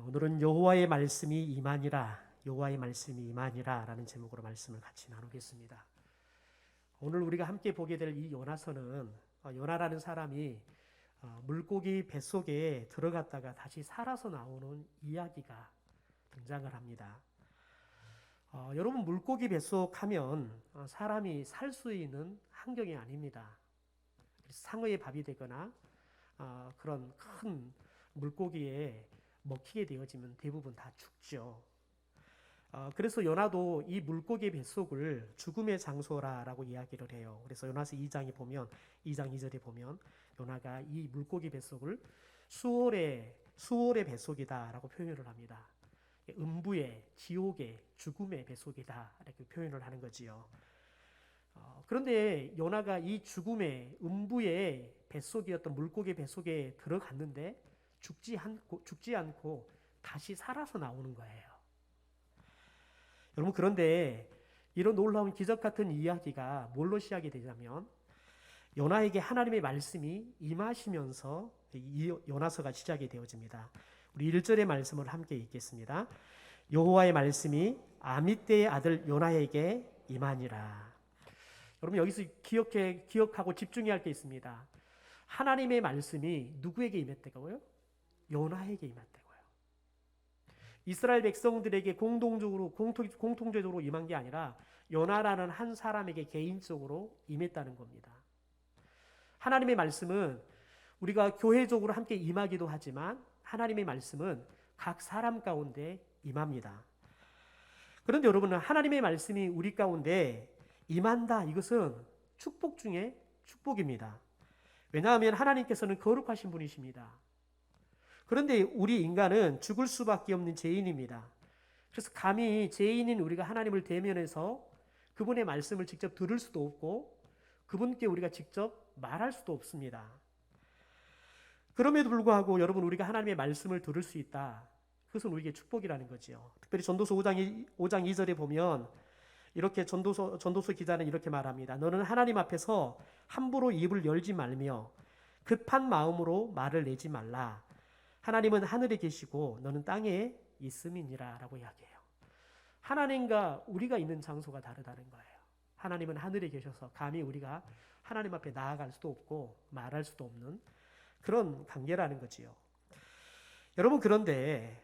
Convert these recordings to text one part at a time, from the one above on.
오늘은 여호와의 말씀이 임하니라, 여호와의 말씀이 임하니라 라는 제목으로 말씀을 같이 나누겠습니다. 오늘 우리가 함께 보게 될 이 요나서는 요나라는 사람이 물고기 뱃속에 들어갔다가 다시 살아서 나오는 이야기가 등장을 합니다. 여러분, 물고기 뱃속 하면 사람이 살 수 있는 환경이 아닙니다. 상어의 밥이 되거나 그런 큰 물고기에 먹히게 되어지면 대부분 다 죽죠. 그래서 요나도 이 물고기 뱃속을 죽음의 장소라고 이야기를 해요. 그래서 요나서 2장 2절에 보면 요나가 이 물고기 뱃속을 수월의 뱃속이다라고 표현을 합니다. 음부의, 지옥의, 죽음의 뱃속이다 이렇게 표현을 하는 거지요. 그런데 요나가 이 죽음의, 음부의 뱃속이었던 물고기 뱃속에 들어갔는데 죽지 않고 다시 살아서 나오는 거예요. 여러분, 그런데 이런 놀라운 기적 같은 이야기가 뭘로 시작이 되냐면 요나에게 하나님의 말씀이 임하시면서 이 요나서가 시작이 되어집니다. 우리 1절의 말씀을 함께 읽겠습니다. 여호와의 말씀이 아미떼의 아들 요나에게 임하니라. 여러분, 여기서 기억하고 집중해야 할 게 있습니다. 하나님의 말씀이 누구에게 임했다고요? 요나에게 임했다고요. 이스라엘 백성들에게 공통적으로 임한 게 아니라 요나라는 한 사람에게 개인적으로 임했다는 겁니다. 하나님의 말씀은 우리가 교회적으로 함께 임하기도 하지만 하나님의 말씀은 각 사람 가운데 임합니다. 그런데 여러분은 하나님의 말씀이 우리 가운데 임한다, 이것은 축복 중에 축복입니다. 왜냐하면 하나님께서는 거룩하신 분이십니다. 그런데 우리 인간은 죽을 수밖에 없는 죄인입니다. 그래서 감히 죄인인 우리가 하나님을 대면해서 그분의 말씀을 직접 들을 수도 없고 그분께 우리가 직접 말할 수도 없습니다. 그럼에도 불구하고 여러분, 우리가 하나님의 말씀을 들을 수 있다, 그것은 우리에게 축복이라는 거죠. 특별히 전도서 5장 2절에 보면 이렇게 전도서 기자는 이렇게 말합니다. 너는 하나님 앞에서 함부로 입을 열지 말며 급한 마음으로 말을 내지 말라. 하나님은 하늘에 계시고 너는 땅에 있음이니라 라고 이야기해요. 하나님과 우리가 있는 장소가 다르다는 거예요. 하나님은 하늘에 계셔서 감히 우리가 하나님 앞에 나아갈 수도 없고 말할 수도 없는 그런 관계라는 거지요. 여러분, 그런데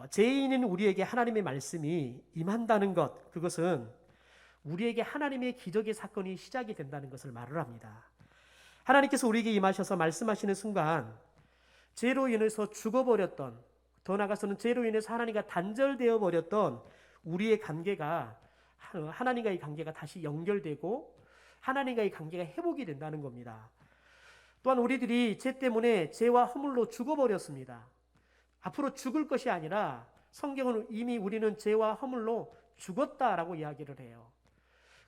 죄인인 우리에게 하나님의 말씀이 임한다는 것, 그것은 우리에게 하나님의 기적의 사건이 시작이 된다는 것을 말을 합니다. 하나님께서 우리에게 임하셔서 말씀하시는 순간 죄로 인해서 죽어버렸던, 더 나아가서는 죄로 인해서 하나님과 단절되어 버렸던 우리의 관계가, 하나님과의 관계가 다시 연결되고 하나님과의 관계가 회복이 된다는 겁니다. 또한 우리들이 죄 때문에 죄와 허물로 죽어버렸습니다. 앞으로 죽을 것이 아니라 성경은 이미 우리는 죄와 허물로 죽었다라고 이야기를 해요.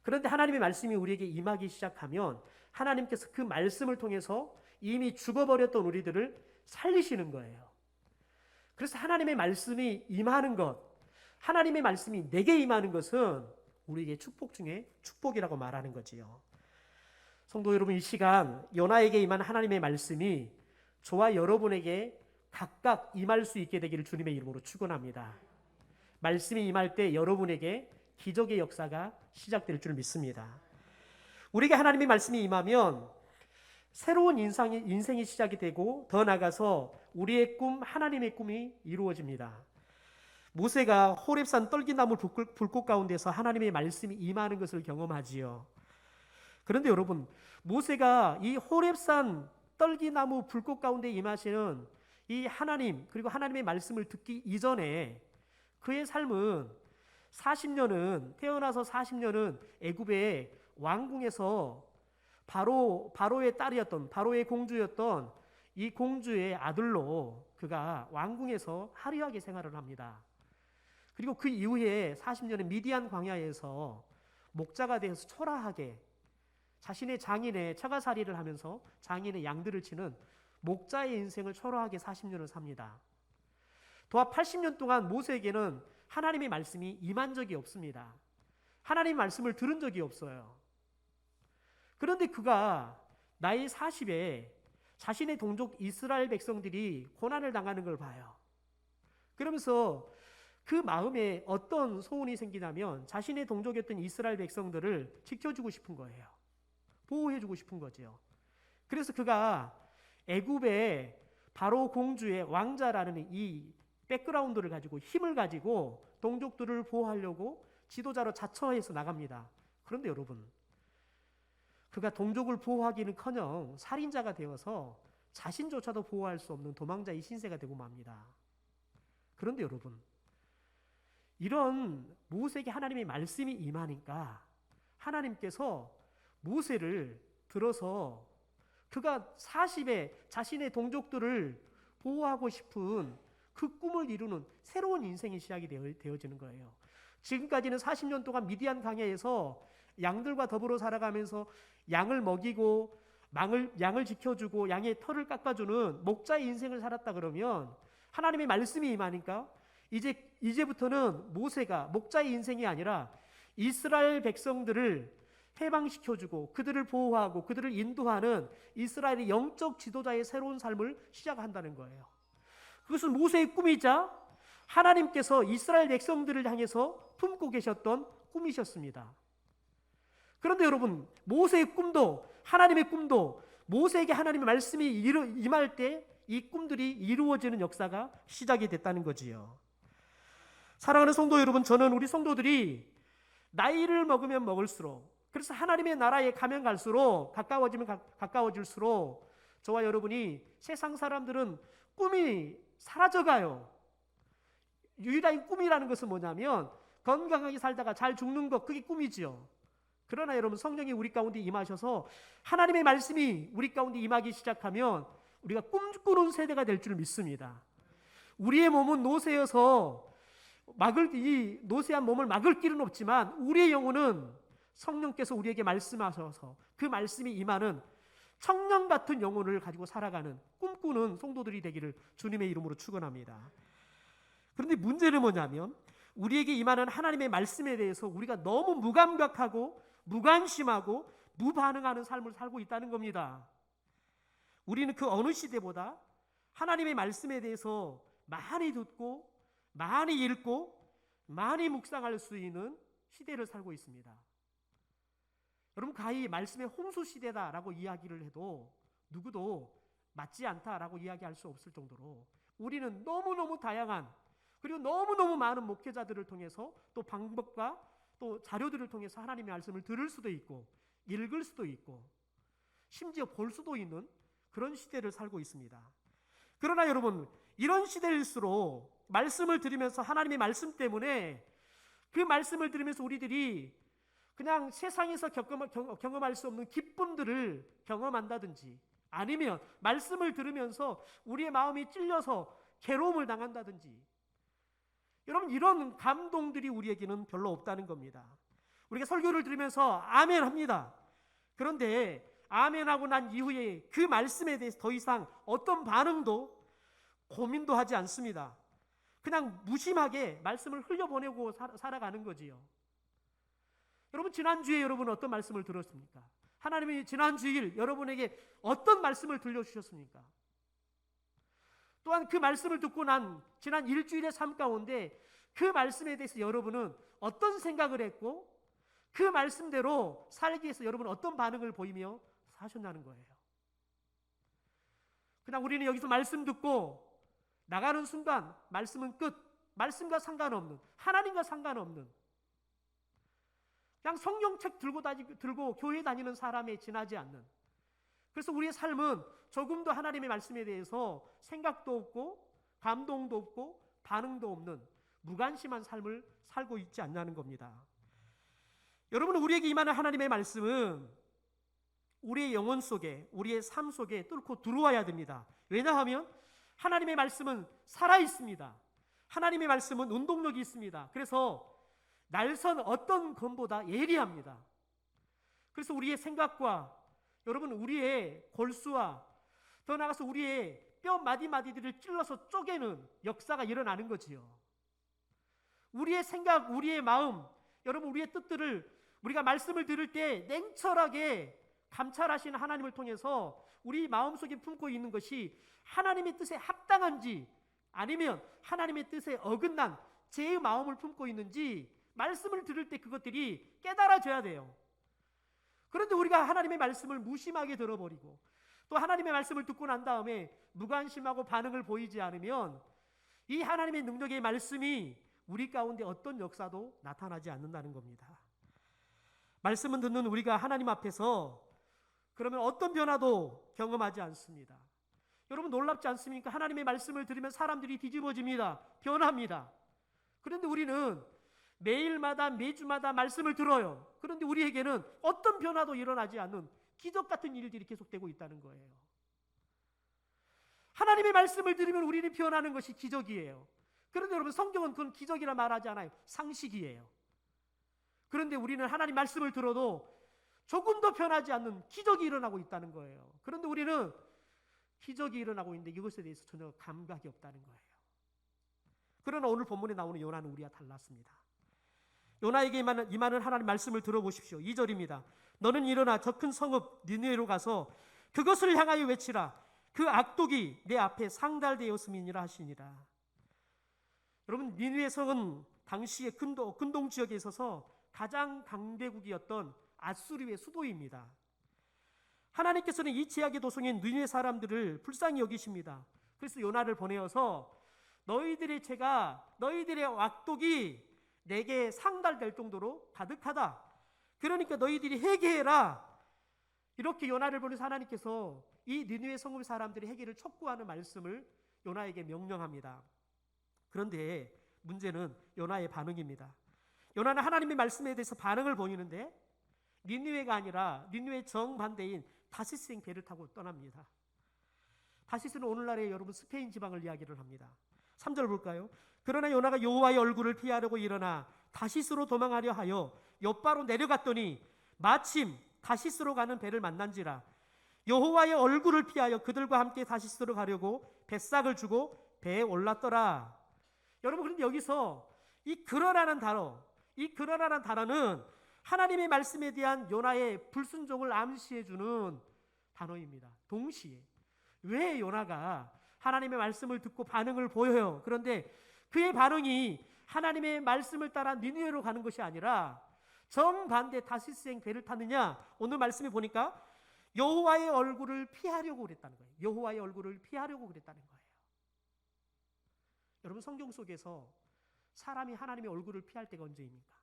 그런데 하나님의 말씀이 우리에게 임하기 시작하면 하나님께서 그 말씀을 통해서 이미 죽어버렸던 우리들을 살리시는 거예요. 그래서 하나님의 말씀이 임하는 것, 하나님의 말씀이 내게 임하는 것은 우리에게 축복 중에 축복이라고 말하는 거지요. 성도 여러분, 이 시간 요나에게 임한 하나님의 말씀이 저와 여러분에게 각각 임할 수 있게 되기를 주님의 이름으로 축원합니다. 말씀이 임할 때 여러분에게 기적의 역사가 시작될 줄 믿습니다. 우리에게 하나님의 말씀이 임하면 새로운 인생이 시작이 되고 더 나아가서 우리의 꿈, 하나님의 꿈이 이루어집니다. 모세가 호렙산 떨기나무 불꽃 가운데서 하나님의 말씀이 임하는 것을 경험하지요. 그런데 여러분, 모세가 이 호렙산 떨기나무 불꽃 가운데 임하시는 이 하나님, 그리고 하나님의 말씀을 듣기 이전에 그의 삶은 태어나서 40년은 애굽의 왕궁에서 바로의 딸이었던, 바로의 공주였던 이 공주의 아들로 그가 왕궁에서 화려하게 생활을 합니다. 그리고 그 이후에 40년은 미디안 광야에서 목자가 되어서 초라하게 자신의 장인의 처가살이를 하면서 장인의 양들을 치는 목자의 인생을 초라하게 40년을 삽니다. 또한 80년 동안 모세에게는 하나님의 말씀이 임한 적이 없습니다. 하나님의 말씀을 들은 적이 없어요. 그런데 그가 나이 40에 자신의 동족 이스라엘 백성들이 고난을 당하는 걸 봐요. 그러면서 그 마음에 어떤 소원이 생기냐면 자신의 동족이었던 이스라엘 백성들을 지켜주고 싶은 거예요. 보호해주고 싶은 거죠. 그래서 그가 애굽의 바로 공주의 왕자라는 이 백그라운드를 가지고 힘을 가지고 동족들을 보호하려고 지도자로 자처해서 나갑니다. 그런데 여러분, 그가 동족을 보호하기는커녕 살인자가 되어서 자신조차도 보호할 수 없는 도망자의 신세가 되고 맙니다. 그런데 여러분, 이런 모세에게 하나님의 말씀이 임하니까 하나님께서 모세를 들어서 그가 40에 자신의 동족들을 보호하고 싶은 그 꿈을 이루는 새로운 인생의 시작이 되어지는 거예요. 지금까지는 40년 동안 미디안 광야에서 양들과 더불어 살아가면서 양을 먹이고 양을 지켜주고 양의 털을 깎아주는 목자의 인생을 살았다 그러면 하나님의 말씀이 임하니까 이제부터는 모세가 목자의 인생이 아니라 이스라엘 백성들을 해방시켜주고 그들을 보호하고 그들을 인도하는 이스라엘의 영적 지도자의 새로운 삶을 시작한다는 거예요. 그것은 모세의 꿈이자 하나님께서 이스라엘 백성들을 향해서 품고 계셨던 꿈이셨습니다. 그런데 여러분, 모세의 꿈도 하나님의 꿈도 모세에게 하나님의 말씀이 임할 때 이 꿈들이 이루어지는 역사가 시작이 됐다는 거지요. 사랑하는 성도 여러분, 저는 우리 성도들이 나이를 먹으면 먹을수록, 그래서 하나님의 나라에 가면 갈수록 가까워질수록 저와 여러분이 세상 사람들은 꿈이 사라져가요. 유일한 꿈이라는 것은 뭐냐면 건강하게 살다가 잘 죽는 것, 그게 꿈이지요. 그러나 여러분, 성령이 우리 가운데 임하셔서 하나님의 말씀이 우리 가운데 임하기 시작하면 우리가 꿈꾸는 세대가 될 줄 믿습니다. 우리의 몸은 노쇠여서 이 노쇠한 몸을 막을 길은 없지만 우리의 영혼은 성령께서 우리에게 말씀하셔서 그 말씀이 임하는 청년 같은 영혼을 가지고 살아가는 꿈꾸는 성도들이 되기를 주님의 이름으로 축원합니다. 그런데 문제는 뭐냐면 우리에게 임하는 하나님의 말씀에 대해서 우리가 너무 무감각하고 무관심하고 무반응하는 삶을 살고 있다는 겁니다. 우리는 그 어느 시대보다 하나님의 말씀에 대해서 많이 듣고 많이 읽고 많이 묵상할 수 있는 시대를 살고 있습니다. 여러분, 가히 말씀의 홍수 시대다라고 이야기를 해도 누구도 맞지 않다라고 이야기할 수 없을 정도로 우리는 너무너무 다양한, 그리고 너무너무 많은 목회자들을 통해서 또 방법과 또 자료들을 통해서 하나님의 말씀을 들을 수도 있고 읽을 수도 있고 심지어 볼 수도 있는 그런 시대를 살고 있습니다. 그러나 여러분, 이런 시대일수록 말씀을 들으면서 하나님의 말씀 때문에 그 말씀을 들으면서 우리들이 그냥 세상에서 경험할 수 없는 기쁨들을 경험한다든지 아니면 말씀을 들으면서 우리의 마음이 찔려서 괴로움을 당한다든지, 여러분, 이런 감동들이 우리에게는 별로 없다는 겁니다. 우리가 설교를 들으면서 아멘 합니다. 그런데 아멘하고 난 이후에 그 말씀에 대해서 더 이상 어떤 반응도 고민도 하지 않습니다. 그냥 무심하게 말씀을 흘려보내고 살아가는 거지요. 여러분, 지난주에 여러분 어떤 말씀을 들었습니까? 하나님이 지난 주일 여러분에게 어떤 말씀을 들려주셨습니까? 또한 그 말씀을 듣고 난 지난 일주일의 삶 가운데 그 말씀에 대해서 여러분은 어떤 생각을 했고 그 말씀대로 살기 위해서 여러분은 어떤 반응을 보이며 사셨냐는 거예요. 그냥 우리는 여기서 말씀 듣고 나가는 순간 말씀은 끝, 말씀과 상관없는, 하나님과 상관없는 그냥 성경책 들고 교회 다니는 사람에 지나지 않는, 그래서 우리의 삶은 조금도 하나님의 말씀에 대해서 생각도 없고 감동도 없고 반응도 없는 무관심한 삶을 살고 있지 않냐는 겁니다. 여러분, 우리에게 임하는 하나님의 말씀은 우리의 영혼 속에, 우리의 삶 속에 뚫고 들어와야 됩니다. 왜냐하면 하나님의 말씀은 살아있습니다. 하나님의 말씀은 운동력이 있습니다. 그래서 날선 어떤 검보다 예리합니다. 그래서 우리의 생각과 여러분, 우리의 골수와 더 나아가서 우리의 뼈 마디마디들을 찔러서 쪼개는 역사가 일어나는 거지요. 우리의 생각, 우리의 마음, 여러분, 우리의 뜻들을 우리가 말씀을 들을 때 냉철하게 감찰하시는 하나님을 통해서 우리 마음속에 품고 있는 것이 하나님의 뜻에 합당한지 아니면 하나님의 뜻에 어긋난 제 마음을 품고 있는지 말씀을 들을 때 그것들이 깨달아져야 돼요. 그런데 우리가 하나님의 말씀을 무심하게 들어버리고 또 하나님의 말씀을 듣고 난 다음에 무관심하고 반응을 보이지 않으면 이 하나님의 능력의 말씀이 우리 가운데 어떤 역사도 나타나지 않는다는 겁니다. 말씀은 듣는 우리가 하나님 앞에서 그러면 어떤 변화도 경험하지 않습니다. 여러분 놀랍지 않습니까? 하나님의 말씀을 들으면 사람들이 뒤집어집니다. 변합니다. 그런데 우리는 매일마다 매주마다 말씀을 들어요. 그런데 우리에게는 어떤 변화도 일어나지 않는 기적 같은 일들이 계속되고 있다는 거예요. 하나님의 말씀을 들으면 우리는 변하는 것이 기적이에요. 그런데 여러분 성경은 그건 기적이라 말하지 않아요. 상식이에요. 그런데 우리는 하나님 말씀을 들어도 조금도 변하지 않는 기적이 일어나고 있다는 거예요. 그런데 우리는 기적이 일어나고 있는데 이것에 대해서 전혀 감각이 없다는 거예요. 그러나 오늘 본문에 나오는 요나는 우리와 달랐습니다. 요나에게 임하는 하나님 말씀을 들어보십시오. 2절입니다. 너는 일어나 저 큰 성읍 니느웨로 가서 그것을 향하여 외치라. 그 악독이 내 앞에 상달되었음이니라 하시니라. 여러분 니느웨 성은 당시의 근동 지역에 있어서 가장 강대국이었던 아수르의 수도입니다. 하나님께서는 이 제약의 도성인 니느웨 사람들을 불쌍히 여기십니다. 그래서 요나를 보내어서 너희들의 죄가 너희들의 악독이 내게 상달될 정도로 가득하다. 그러니까 너희들이 회개해라. 이렇게 요나를 보내서 하나님께서 이 니느웨 성읍 사람들의 회개를 촉구하는 말씀을 요나에게 명령합니다. 그런데 문제는 요나의 반응입니다. 요나는 하나님의 말씀에 대해서 반응을 보이는데 니느웨가 아니라 니느웨 정반대인 다시스행 배를 타고 떠납니다. 다시스는 오늘날의 여러분 스페인 지방을 이야기를 합니다. 3절 볼까요? 그러나 요나가 여호와의 얼굴을 피하려고 일어나 다시스로 도망하려 하여 엿바로 내려갔더니 마침 다시스로 가는 배를 만난지라. 여호와의 얼굴을 피하여 그들과 함께 다시스로 가려고 뱃삭을 주고 배에 올랐더라. 여러분 그런데 여기서 이 그러라는 단어는 하나님의 말씀에 대한 요나의 불순종을 암시해 주는 단어입니다. 동시에 왜 요나가 하나님의 말씀을 듣고 반응을 보여요. 그런데 그의 반응이 하나님의 말씀을 따라 니느웨로 가는 것이 아니라 정반대 다시스행 배를 탔느냐? 오늘 말씀에 보니까 여호와의 얼굴을 피하려고 그랬다는 거예요. 여호와의 얼굴을 피하려고 그랬다는 거예요. 여러분 성경 속에서 사람이 하나님의 얼굴을 피할 때가 언제입니까?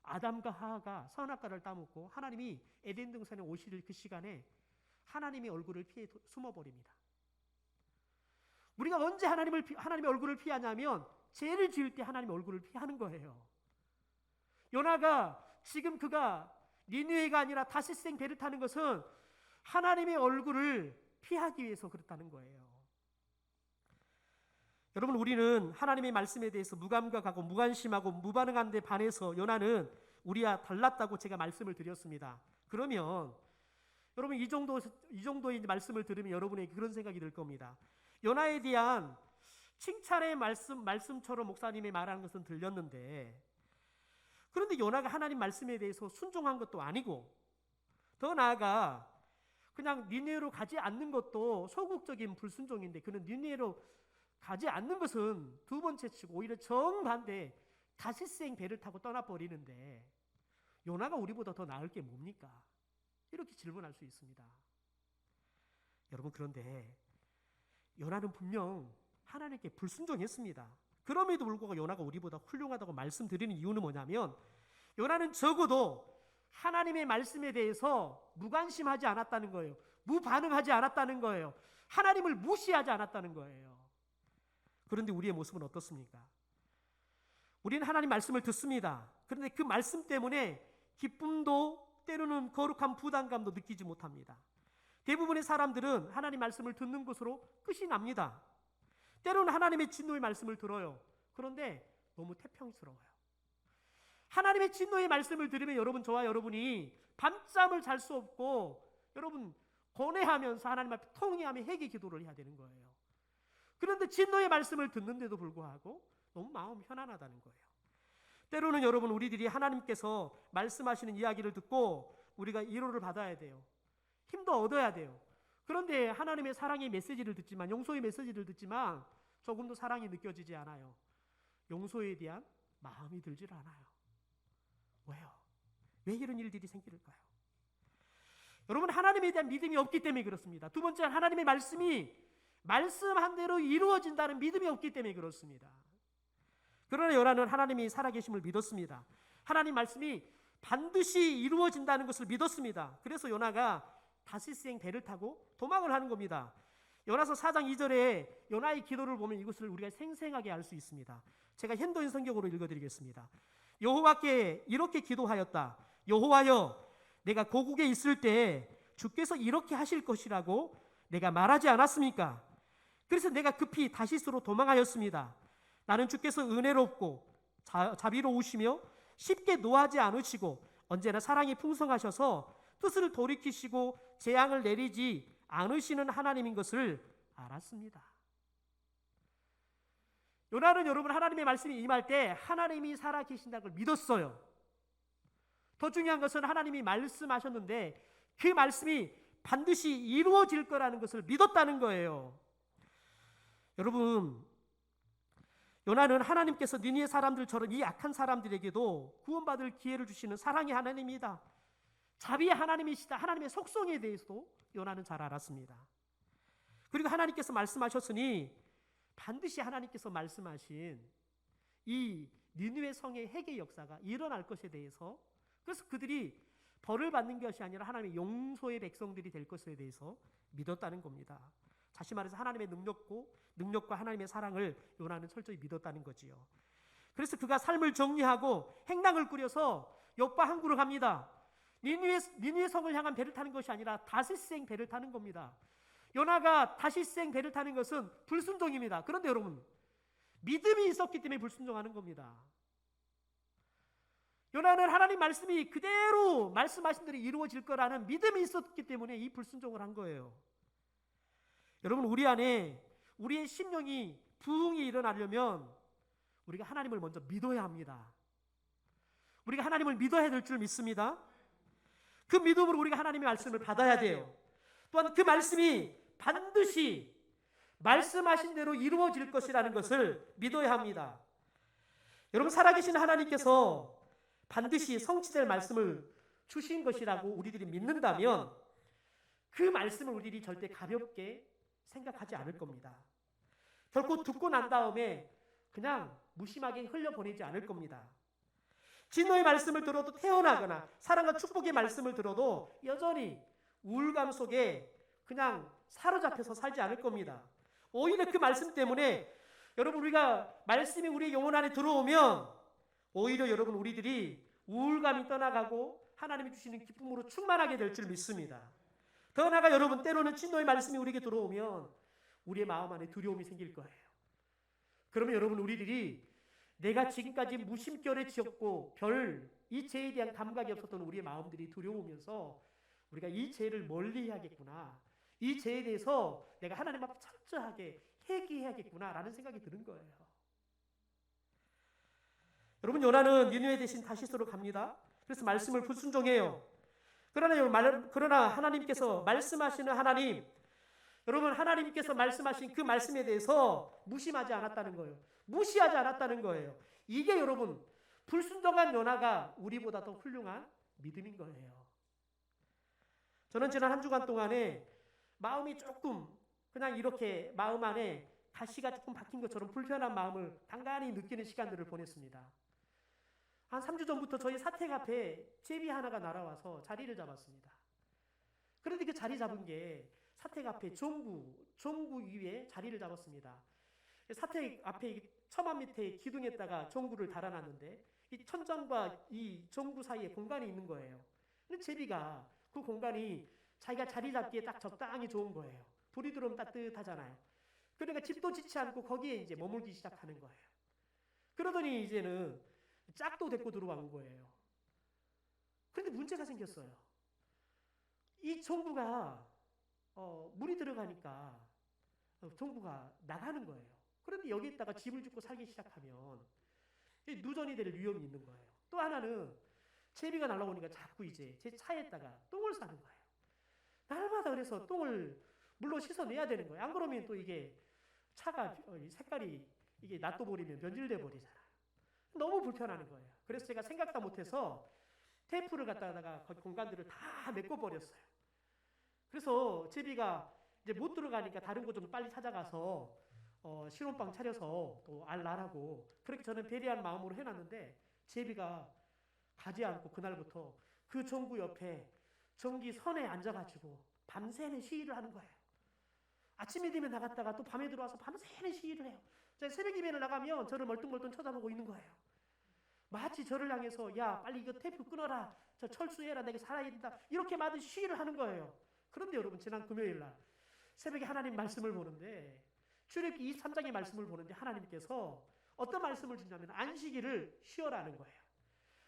아담과 하하가 선악과를 따먹고 하나님이 에덴 동산에 오실 그 시간에 하나님의 얼굴을 피해 숨어버립니다. 우리가 언제 하나님의 얼굴을 피하냐면 죄를 지을 때 하나님의 얼굴을 피하는 거예요. 요나가 지금 그가 니느웨가 아니라 다시스행 배를 타는 것은 하나님의 얼굴을 피하기 위해서 그렇다는 거예요. 여러분 우리는 하나님의 말씀에 대해서 무감각하고 무관심하고 무반응한 데 반해서 요나는 우리와 달랐다고 제가 말씀을 드렸습니다. 그러면 여러분 이 정도의 말씀을 들으면 여러분에게 그런 생각이 들 겁니다. 요나에 대한 칭찬의 말씀처럼 목사님이 말하는 것은 들렸는데 그런데 요나가 하나님 말씀에 대해서 순종한 것도 아니고 더 나아가 그냥 니느웨로 가지 않는 것도 소극적인 불순종인데 그는 니느웨로 가지 않는 것은 두 번째 치고 오히려 정반대 다시스행 배를 타고 떠나버리는데 요나가 우리보다 더 나을 게 뭡니까? 이렇게 질문할 수 있습니다. 여러분 그런데 요나는 분명 하나님께 불순종했습니다. 그럼에도 불구하고 요나가 우리보다 훌륭하다고 말씀드리는 이유는 뭐냐면 요나는 적어도 하나님의 말씀에 대해서 무관심하지 않았다는 거예요. 무반응하지 않았다는 거예요. 하나님을 무시하지 않았다는 거예요. 그런데 우리의 모습은 어떻습니까? 우리는 하나님 말씀을 듣습니다. 그런데 그 말씀 때문에 기쁨도 때로는 거룩한 부담감도 느끼지 못합니다. 대부분의 사람들은 하나님 말씀을 듣는 것으로 끝이 납니다. 때로는 하나님의 진노의 말씀을 들어요. 그런데 너무 태평스러워요. 하나님의 진노의 말씀을 들으면 여러분 저와 여러분이 밤잠을 잘 수 없고 여러분 고뇌하면서 하나님 앞에 통회하며 회개 기도를 해야 되는 거예요. 그런데 진노의 말씀을 듣는데도 불구하고 너무 마음 편안하다는 거예요. 때로는 여러분 우리들이 하나님께서 말씀하시는 이야기를 듣고 우리가 위로를 받아야 돼요. 힘도 얻어야 돼요. 그런데 하나님의 사랑의 메시지를 듣지만 용서의 메시지를 듣지만 조금도 사랑이 느껴지지 않아요. 용서에 대한 마음이 들질 않아요. 왜요? 왜 이런 일들이 생길까요? 여러분, 하나님에 대한 믿음이 없기 때문에 그렇습니다. 두 번째, 하나님의 말씀이 말씀한 대로 이루어진다는 믿음이 없기 때문에 그렇습니다. 그러나 요나는 하나님이 살아계심을 믿었습니다. 하나님 말씀이 반드시 이루어진다는 것을 믿었습니다. 그래서 요나가 다시스행 배를 타고 도망을 하는 겁니다. 요나서 4장 2절에 요나의 기도를 보면 이것을 우리가 생생하게 알 수 있습니다. 제가 현도인 성경으로 읽어드리겠습니다. 여호와께 이렇게 기도하였다. 여호와여, 내가 고국에 있을 때 주께서 이렇게 하실 것이라고 내가 말하지 않았습니까? 그래서 내가 급히 다시스로 도망하였습니다. 나는 주께서 은혜롭고 자비로우시며 쉽게 노하지 않으시고 언제나 사랑이 풍성하셔서 뜻을 돌이키시고 재앙을 내리지 않으시는 하나님인 것을 알았습니다. 요나는 여러분, 하나님의 말씀이 임할 때 하나님이 살아계신다는 걸 믿었어요. 더 중요한 것은 하나님이 말씀하셨는데 그 말씀이 반드시 이루어질 거라는 것을 믿었다는 거예요. 여러분, 요나는 하나님께서 니느웨 사람들처럼 이 악한 사람들에게도 구원받을 기회를 주시는 사랑의 하나님이다, 자비의 하나님이시다, 하나님의 속성에 대해서도 요나는 잘 알았습니다. 그리고 하나님께서 말씀하셨으니 반드시 하나님께서 말씀하신 이 니느웨 성의 회개 역사가 일어날 것에 대해서, 그래서 그들이 벌을 받는 것이 아니라 하나님의 용서의 백성들이 될 것에 대해서 믿었다는 겁니다. 다시 말해서 하나님의 능력과 하나님의 사랑을 요나는 철저히 믿었다는 거지요. 그래서 그가 삶을 정리하고 행랑을 꾸려서 욥바 항구로 갑니다. 니느웨 성을 향한 배를 타는 것이 아니라 다시스행 배를 타는 겁니다. 요나가 다시스행 배를 타는 것은 불순종입니다. 그런데 여러분, 믿음이 있었기 때문에 불순종하는 겁니다. 요나는 하나님 말씀이 그대로 말씀하신 대로 이루어질 거라는 믿음이 있었기 때문에 이 불순종을 한 거예요. 여러분, 우리 안에 우리의 심령이 부흥이 일어나려면 우리가 하나님을 먼저 믿어야 합니다. 우리가 하나님을 믿어야 될 줄 믿습니다. 그 믿음으로 우리가 하나님의 말씀을 받아야 돼요. 또한 그 말씀이 반드시 말씀하신 대로 이루어질 것이라는 것을 믿어야 합니다. 여러분, 살아계신 하나님께서 반드시 성취될 말씀을 주신 것이라고 우리들이 믿는다면 그 말씀을 우리들이 절대 가볍게 생각하지 않을 겁니다. 결코 듣고 난 다음에 그냥 무심하게 흘려보내지 않을 겁니다. 진노의 말씀을 들어도 태어나거나 사랑과 축복의 말씀을 들어도 여전히 우울감 속에 그냥 사로잡혀서 살지 않을 겁니다. 오히려 그 말씀 때문에 여러분, 우리가 말씀이 우리의 영혼 안에 들어오면 오히려 여러분, 우리들이 우울감이 떠나가고 하나님이 주시는 기쁨으로 충만하게 될 줄 믿습니다. 더 나아가 여러분, 때로는 진노의 말씀이 우리에게 들어오면 우리의 마음 안에 두려움이 생길 거예요. 그러면 여러분, 우리들이 내가 지금까지 무심결에 지었고 별 이 죄에 대한 감각이 없었던 우리의 마음들이 두려우면서 우리가 이 죄를 멀리해야겠구나, 이 죄에 대해서 내가 하나님 앞에 철저하게 회개해야겠구나라는 생각이 드는 거예요. 여러분, 요나는 니느웨 대신 다시스로 갑니다. 그래서 말씀을 불순종해요. 그러나 하나님께서 말씀하시는 하나님, 여러분, 하나님께서 말씀하신 그 말씀에 대해서 무시하지 않았다는 거예요. 무시하지 않았다는 거예요. 이게 여러분, 불순종한 요나가 우리보다 더 훌륭한 믿음인 거예요. 저는 지난 한 주간 동안에 마음이 조금 그냥 이렇게 마음 안에 가시가 조금 박힌 것처럼 불편한 마음을 간간히 느끼는 시간들을 보냈습니다. 한 3주 전부터 저희 사택 앞에 제비 하나가 날아와서 자리를 잡았습니다. 그런데 그 자리 잡은 게 사택 앞에 종구 위에 자리를 잡았습니다. 사택 앞에 처마 밑에 기둥에다가 종구를 달아놨는데 이 천장과 이 종구 사이에 공간이 있는 거예요. 근데 제비가 그 공간이 자기가 자리 잡기에 딱 적당히 좋은 거예요. 불이 들어오면 따뜻하잖아요. 그러니까 집도 짓지 않고 거기에 이제 머물기 시작하는 거예요. 그러더니 이제는 짝도 데리고 들어온 거예요. 그런데 문제가 생겼어요. 이 종구가 물이 들어가니까 종구가 나가는 거예요. 그런데 여기에다가 집을 짓고 살기 시작하면 누전이 될 위험이 있는 거예요. 또 하나는 제비가 날아오니까 자꾸 이제 제 차에다가 똥을 싸는 거예요. 날마다 그래서 똥을 물로 씻어내야 되는 거예요. 안 그러면 또 이게 차가 색깔이 이게 놔둬 버리면 변질돼 버리잖아요. 너무 불편한 거예요. 그래서 제가 생각도 못해서 테이프를 갖다가 공간들을 다 메꿔 버렸어요. 그래서 제비가 이제 못 들어가니까 다른 곳 좀 빨리 찾아가서 신혼방 차려서 또 알라라고 그렇게 저는 배려한 마음으로 해놨는데 제비가 가지 않고 그날부터 그 전구 옆에 전기 선에 앉아가지고 밤새는 시위를 하는 거예요. 아침이 되면 나갔다가 또 밤에 들어와서 밤새는 시위를 해요. 제가 새벽 이면을 나가면 저를 멀뚱멀뚱 쳐다보고 있는 거예요. 마치 저를 향해서 야 빨리 이거 테이프 끊어라, 저 철수해라, 내가 살아야 된다, 이렇게 많은 시위를 하는 거예요. 그런데 여러분 지난 금요일 날 새벽에 하나님 말씀을 보는데 출애굽기 23장의 말씀을 보는데 하나님께서 어떤 말씀을 주냐면 안식일을 쉬어라는 거예요.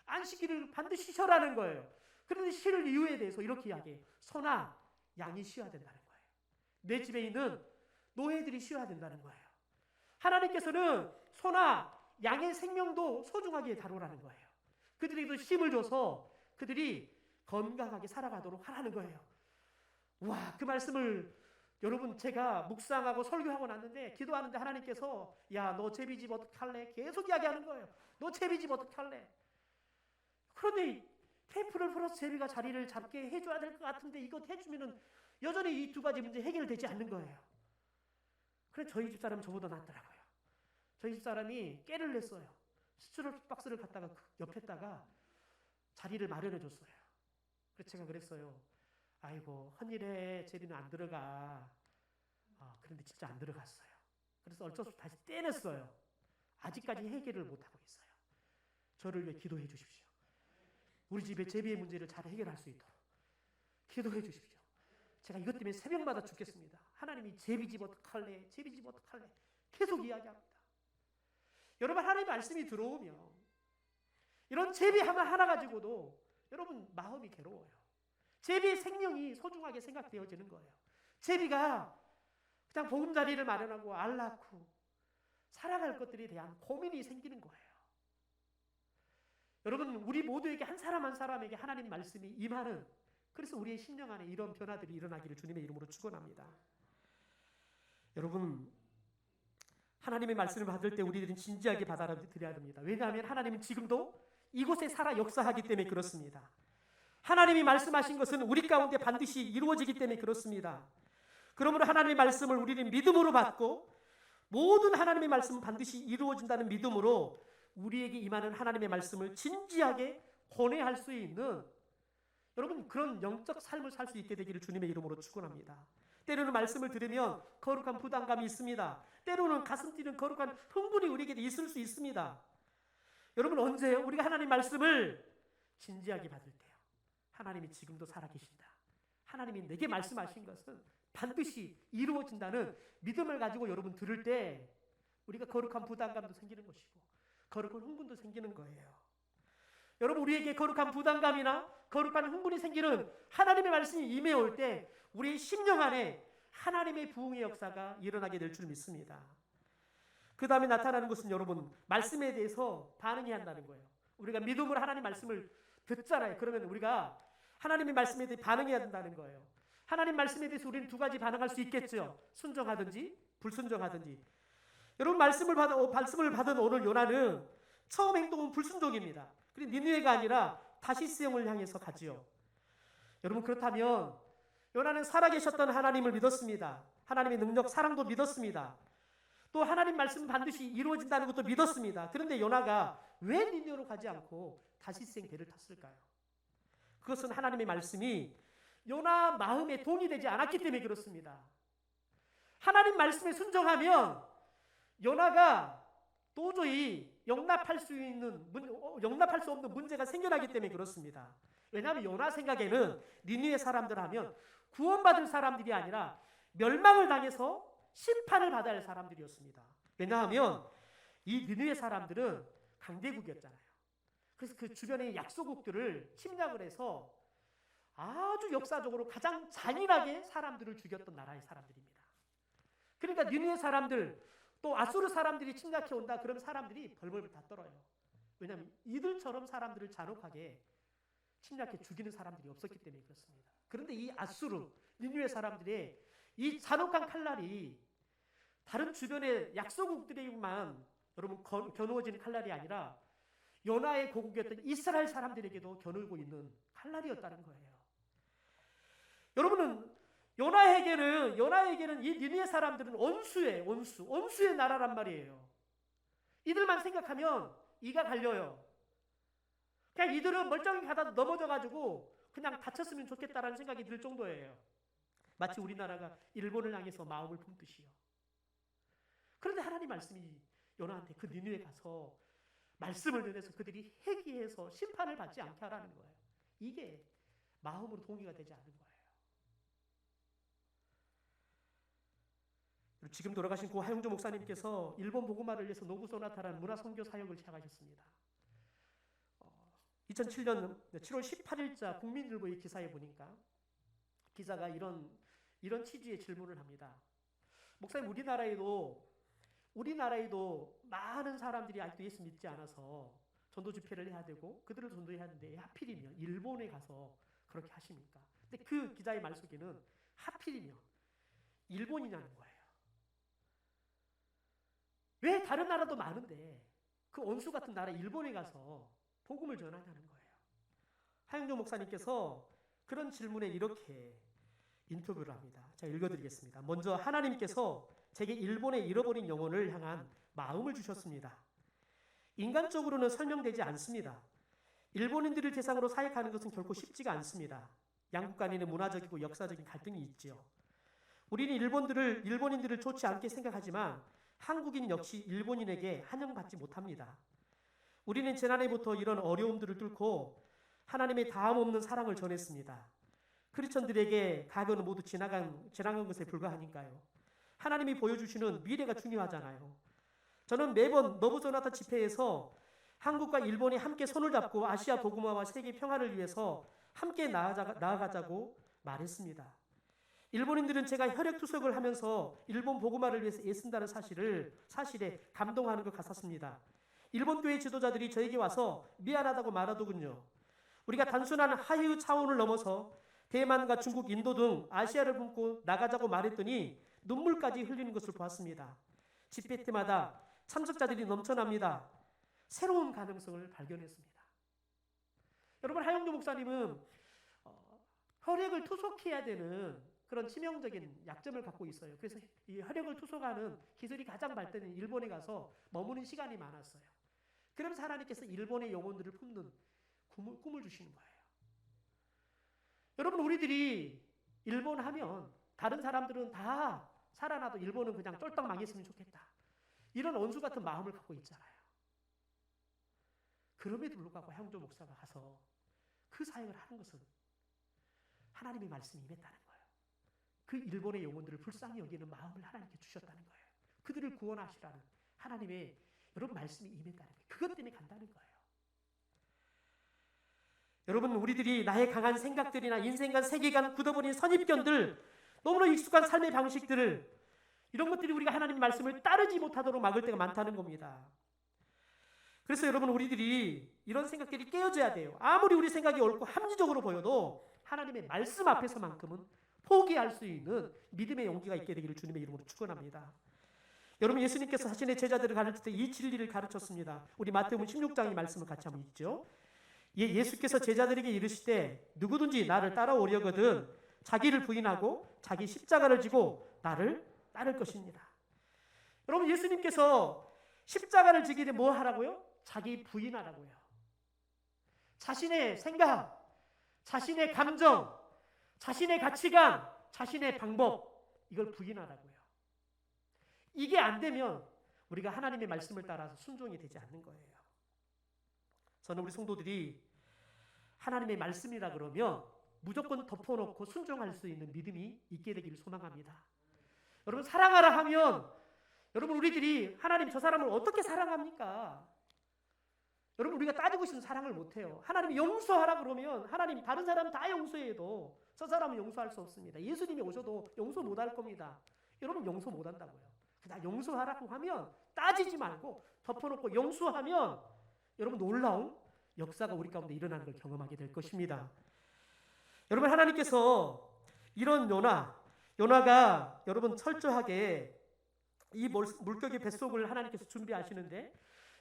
안식일을 반드시 쉬어라는 거예요. 그런데 쉴 이유에 대해서 이렇게 이야기해요. 소나 양이 쉬어야 된다는 거예요. 내 집에 있는 노예들이 쉬어야 된다는 거예요. 하나님께서는 소나 양의 생명도 소중하게 다루라는 거예요. 그들에게도 힘을 줘서 그들이 건강하게 살아가도록 하라는 거예요. 와, 그 말씀을 여러분 제가 묵상하고 설교하고 났는데 기도하는데 하나님께서 야, 너 제비집 어떡할래? 계속 이야기하는 거예요. 너 제비집 어떡할래? 그런데 테이프를 풀어서 제비가 자리를 잡게 해줘야 될 것 같은데 이거 해주면은 여전히 이 두 가지 문제 해결되지 않는 거예요. 그래 저희 집 사람은 저보다 낫더라고요. 저희 집 사람이 깨를 냈어요. 스튜디오 박스를 갖다가 옆에다가 자리를 마련해 줬어요. 그래서 제가 그랬어요. 아이고 헌일에 제비는 안 들어가. 그런데 진짜 안 들어갔어요. 그래서 어쩔 수 없이 다시 떼냈어요. 아직까지 해결을 못하고 있어요. 저를 위해 기도해 주십시오. 우리 집의 제비의 문제를 잘 해결할 수 있도록 기도해 주십시오. 제가 이것 때문에 새벽마다 죽겠습니다. 하나님이 제비집 어떡할래? 제비집 어떡할래? 계속 이야기합니다. 여러분 하나님의 말씀이 들어오면 이런 제비 하나 가지고도 여러분 마음이 괴로워요. 제비의 생명이 소중하게 생각되어지는 거예요. 제비가 그냥 보금자리를 마련하고 알 낳고 살아갈 것들에 대한 고민이 생기는 거예요. 여러분 우리 모두에게 한 사람 한 사람에게 하나님 말씀이 임하는, 그래서 우리의 심령 안에 이런 변화들이 일어나기를 주님의 이름으로 축원합니다. 여러분 하나님의 말씀을 받을 때 우리들은 진지하게 받아들여야 됩니다. 왜냐하면 하나님은 지금도 이곳에 살아 역사하기 때문에 그렇습니다. 하나님이 말씀하신 것은 우리 가운데 반드시 이루어지기 때문에 그렇습니다. 그러므로 하나님의 말씀을 우리는 믿음으로 받고 모든 하나님의 말씀은 반드시 이루어진다는 믿음으로 우리에게 임하는 하나님의 말씀을 진지하게 고뇌할 수 있는 여러분 그런 영적 삶을 살 수 있게 되기를 주님의 이름으로 축원합니다. 때로는 말씀을 들으면 거룩한 부담감이 있습니다. 때로는 가슴 뛰는 거룩한 흥분이 우리에게 있을 수 있습니다. 여러분 언제요? 우리가 하나님 말씀을 진지하게 받을 때요. 하나님이 지금도 살아계신다. 하나님이 내게 말씀하신 것은 반드시 이루어진다는 믿음을 가지고 여러분 들을 때 우리가 거룩한 부담감도 생기는 것이고 거룩한 흥분도 생기는 거예요. 여러분 우리에게 거룩한 부담감이나 거룩한 흥분이 생기는 하나님의 말씀이 임해올 때 우리의 심령 안에 하나님의 부흥의 역사가 일어나게 될 줄 믿습니다. 그 다음에 나타나는 것은 여러분 말씀에 대해서 반응해야 한다는 거예요. 우리가 믿음으로 하나님 말씀을 듣잖아요. 그러면 우리가 하나님의 말씀에 대해 반응해야 된다는 거예요. 하나님 말씀에 대해서 우리는 두 가지 반응할 수 있겠죠. 순종하든지 불순종하든지. 여러분 말씀을 받은 오늘 요나는 처음 행동은 불순종입니다. 그리고 니느웨가 아니라 다시스형을 향해서 가지요. 여러분 그렇다면 요나는 살아계셨던 하나님을 믿었습니다. 하나님의 능력, 사랑도 믿었습니다. 또 하나님 말씀은 반드시 이루어진다는 것도 믿었습니다. 그런데 요나가 왜 니느웨로 가지 않고 다시스형 배를 탔을까요? 그것은 하나님의 말씀이 요나 마음에 동의되지 않았기 때문에 그렇습니다. 하나님 말씀에 순종하면 요나가 도저히 용납할 수 없는 문제가 생겨나기 때문에 그렇습니다. 왜냐하면 요나 생각에는 니느웨 사람들 하면 구원받을 사람들이 아니라 멸망을 당해서 심판을 받아야 할 사람들이었습니다. 왜냐하면 이 니느웨 사람들은 강대국이었잖아요. 그래서 그 주변의 약소국들을 침략을 해서 아주 역사적으로 가장 잔인하게 사람들을 죽였던 나라의 사람들입니다. 그러니까 니느웨 사람들 또 아수르 사람들이 침략해 온다 그러면 사람들이 벌벌 다 떨어요. 왜냐하면 이들처럼 사람들을 잔혹하게 침략해 죽이는 사람들이 없었기 때문에 그렇습니다. 그런데 이 아수르, 니느웨 사람들의 이 잔혹한 칼날이 다른 주변의 약소국들에게만 여러분 겨누어지는 칼날이 아니라 요나의 고국이었던 이스라엘 사람들에게도 겨누고 있는 칼날이었다는 거예요. 여러분은 요나에게는 이 니느웨 사람들은 원수의 나라란 말이에요. 이들만 생각하면 이가 갈려요. 그냥 이들은 멀쩡히 가다 넘어져가지고 그냥 다쳤으면 좋겠다라는 생각이 들 정도예요. 마치 우리나라가 일본을 향해서 마음을 품듯이요. 그런데 하나님 말씀이 요나한테 그 니느웨 가서 말씀을 전해서 그들이 회개해서 심판을 받지 않게 하라는 거예요. 이게 마음으로 동의가 되지 않는 거예요. 지금 돌아가신 고 하용조 목사님께서 일본 복음화를 위해서 노부 소나타라는 문화 선교 사역을 시작하셨습니다. 2007년 7월 18일자 국민일보의 기사에 보니까 기자가 이런 취지의 질문을 합니다. 목사님, 우리나라에도 많은 사람들이 아직도 예수 믿지 않아서 전도 집회를 해야 되고 그들을 전도해야 하는데 하필이면 일본에 가서 그렇게 하십니까? 근데 그 기자의 말 속에는 하필이면 일본이냐는 거예요. 왜 다른 나라도 많은데 그 원수 같은 나라 일본에 가서 복음을 전하냐는 거예요. 하용조 목사님께서 그런 질문에 이렇게 인터뷰를 합니다. 제가 읽어드리겠습니다. 먼저 하나님께서 제게 일본의 잃어버린 영혼을 향한 마음을 주셨습니다. 인간적으로는 설명되지 않습니다. 일본인들을 대상으로 사역하는 것은 결코 쉽지가 않습니다. 양국 간에는 문화적이고 역사적인 갈등이 있지요. 우리는 일본인들을 좋지 않게 생각하지만 한국인 역시 일본인에게 환영받지 못합니다. 우리는 지난해부터 이런 어려움들을 뚫고 하나님의 다음 없는 사랑을 전했습니다. 크리스천들에게 과거는 모두 지나간 것에 불과하니까요. 하나님이 보여주시는 미래가 중요하잖아요. 저는 매번 너부조나타 집회에서 한국과 일본이 함께 손을 잡고 아시아 복음화와 세계 평화를 위해서 함께 나아가자고 말했습니다. 일본인들은 제가 혈액투석을 하면서 일본 복음화를 위해서 애쓴다는 사실에 감동하는 것 같았습니다. 일본 교회 지도자들이 저에게 와서 미안하다고 말하더군요. 우리가 단순한 하유 차원을 넘어서 대만과 중국, 인도 등 아시아를 품고 나가자고 말했더니 눈물까지 흘리는 것을 보았습니다. 집회 때마다 참석자들이 넘쳐납니다. 새로운 가능성을 발견했습니다. 여러분, 하용조 목사님은 혈액을 투석해야 되는 그런 치명적인 약점을 갖고 있어요. 그래서 이 혈액을 투석하는 기술이 가장 발달된 일본에 가서 머무는 시간이 많았어요. 그러면서 하나님께서 일본의 영혼들을 품는 꿈을 주시는 거예요. 여러분, 우리들이 일본 하면 다른 사람들은 다 살아나도 일본은 그냥 쫄딱 망했으면 좋겠다. 이런 원수 같은 마음을 갖고 있잖아요. 그럼에도 불구하고 하용조 목사가 가서 그 사역을 하는 것은 하나님의 말씀이 임했다는 거예요. 그 일본의 영혼들을 불쌍히 여기는 마음을 하나님께 주셨다는 거예요. 그들을 구원하시라는 하나님의 여러분 말씀이 임했다는 거예요. 그것 때문에 간다는 거예요. 여러분, 우리들이 나의 강한 생각들이나 인생관, 세계관, 굳어버린 선입견들, 너무나 익숙한 삶의 방식들을 이런 것들이 우리가 하나님 말씀을 따르지 못하도록 막을 때가 많다는 겁니다. 그래서 여러분, 우리들이 이런 생각들이 깨어져야 돼요. 아무리 우리 생각이 옳고 합리적으로 보여도 하나님의 말씀 앞에서만큼은 포기할 수 있는 믿음의 용기가 있게 되기를 주님의 이름으로 축원합니다. 여러분, 예수님께서 자신의 제자들을 가르칠 때 이 진리를 가르쳤습니다. 우리 마태복음 16장의 말씀을 같이 한번 읽죠. 예수께서 제자들에게 이르시되 누구든지 나를 따라오려거든 자기를 부인하고 자기 십자가를 지고 나를 따를 것입니다. 여러분, 예수님께서 십자가를 지기 위해 뭐 하라고요? 자기 부인하라고요. 자신의 생각, 자신의 감정, 자신의 가치관, 자신의 방법, 이걸 부인하라고요. 이게 안 되면 우리가 하나님의 말씀을 따라서 순종이 되지 않는 거예요. 저는 우리 성도들이 하나님의 말씀이라 그러면 무조건 덮어놓고 순종할 수 있는 믿음이 있게 되기를 소망합니다. 여러분, 사랑하라 하면 여러분, 우리들이 하나님 저 사람을 어떻게 사랑합니까? 여러분, 우리가 따지고 있으면 사랑을 못해요. 하나님이 용서하라 그러면 하나님 다른 사람 다 용서해도 저 사람은 용서할 수 없습니다. 예수님이 오셔도 용서 못할 겁니다. 여러분, 용서 못한다고요. 그냥 용서하라고 하면 따지지 말고 덮어놓고 용서하면 여러분, 놀라운 역사가 우리 가운데 일어나는 걸 경험하게 될 것입니다. 여러분, 하나님께서 이런 요나가 여러분 철저하게 이 물고기 뱃속을 하나님께서 준비하시는데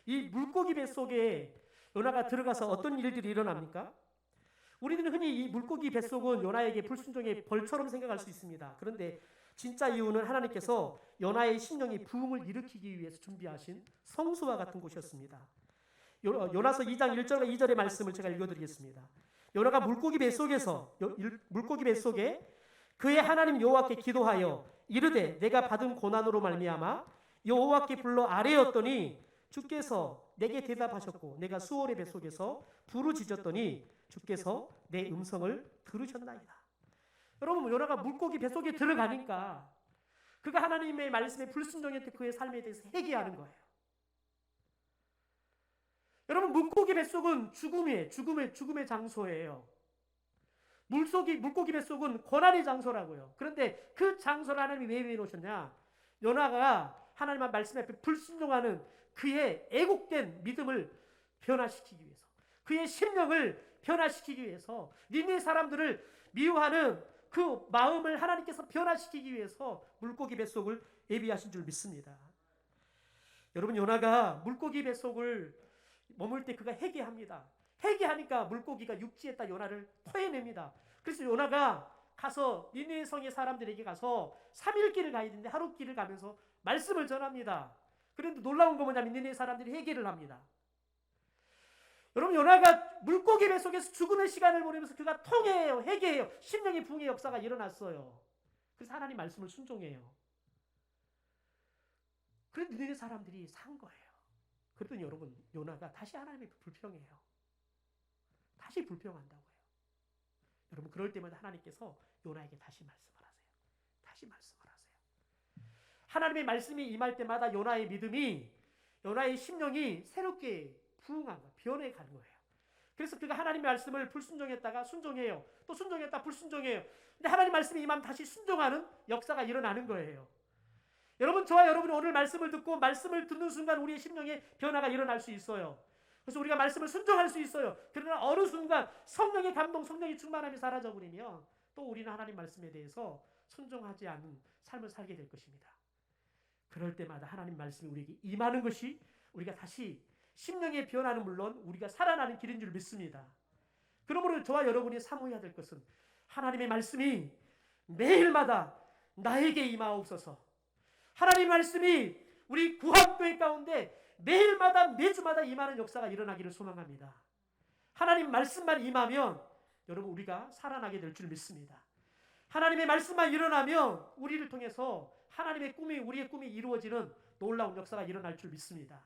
이 물고기 뱃속에 요나가 들어가서 어떤 일들이 일어납니까? 우리는 흔히 이 물고기 뱃속은 요나에게 불순종의 벌처럼 생각할 수 있습니다. 그런데 진짜 이유는 하나님께서 요나의 심령이 부흥을 일으키기 위해서 준비하신 성소와 같은 곳이었습니다. 요나서 2장 1절과 2절의 말씀을 제가 읽어드리겠습니다. 요나가 물고기 뱃속에 그의 하나님 여호와께 기도하여 이르되 내가 받은 고난으로 말미암아 여호와께 불러 아뢰었더니 주께서 내게 대답하셨고 내가 수월의 뱃속에서 부르짖었더니 주께서 내 음성을 들으셨나이다. 여러분, 요나가 물고기 뱃속에 들어가니까 그가 하나님의 말씀에 불순종했던 그의 삶에 대해서 회개하는 거예요. 여러분, 물고기 뱃속은 죽음의 장소예요. 물고기 뱃속은 고난의 장소라고요. 그런데 그 장소를 하나님이 왜 놓으셨냐? 요나가 하나님의 말씀 앞에 불순종하는 그의 애곡된 믿음을 변화시키기 위해서, 그의 심령을 변화시키기 위해서, 니네 사람들을 미워하는 그 마음을 하나님께서 변화시키기 위해서 물고기 뱃속을 예비하신 줄 믿습니다. 여러분, 요나가 물고기 뱃속을 머물 때 그가 회개합니다. 회개하니까 물고기가 육지에다 요나를 토해냅니다. 그래서 요나가 가서 니느웨 성의 사람들에게 가서 3일 길을 가야 되는데 하루 길을 가면서 말씀을 전합니다. 그런데 놀라운 거 뭐냐면 니느웨 사람들이 회개를 합니다. 여러분, 요나가 물고기 뱃속에서 죽음의 시간을 보내면서 그가 통회해요. 회개해요. 심령의 부흥의 역사가 일어났어요. 그래서 하나님 말씀을 순종해요. 그래서 니느웨 사람들이 산 거예요. 그랬더니 여러분, 요나가 다시 하나님의 불평해요. 다시 불평한다고요. 여러분, 그럴 때마다 하나님께서 요나에게 다시 말씀을 하세요. 다시 말씀을 하세요. 하나님의 말씀이 임할 때마다 요나의 믿음이, 요나의 심령이 새롭게 부흥한 거예요. 변해가는 거예요. 그래서 그가 하나님의 말씀을 불순종했다가 순종해요. 또 순종했다 불순종해요. 근데 하나님 말씀이 임하면 다시 순종하는 역사가 일어나는 거예요. 여러분, 저와 여러분이 오늘 말씀을 듣고 말씀을 듣는 순간 우리의 심령에 변화가 일어날 수 있어요. 그래서 우리가 말씀을 순종할 수 있어요. 그러나 어느 순간 성령의 감동, 성령의 충만함이 사라져버리면 또 우리는 하나님 말씀에 대해서 순종하지 않는 삶을 살게 될 것입니다. 그럴 때마다 하나님 말씀이 우리에게 임하는 것이 우리가 다시 심령의 변화는 물론 우리가 살아나는 길인 줄 믿습니다. 그러므로 저와 여러분이 사모해야 될 것은 하나님의 말씀이 매일마다 나에게 임하옵소서. 하나님의 말씀이 우리 구합교회 가운데 매일마다 매주마다 임하는 역사가 일어나기를 소망합니다. 하나님 말씀만 임하면 여러분 우리가 살아나게 될 줄 믿습니다. 하나님의 말씀만 일어나면 우리를 통해서 하나님의 꿈이, 우리의 꿈이 이루어지는 놀라운 역사가 일어날 줄 믿습니다.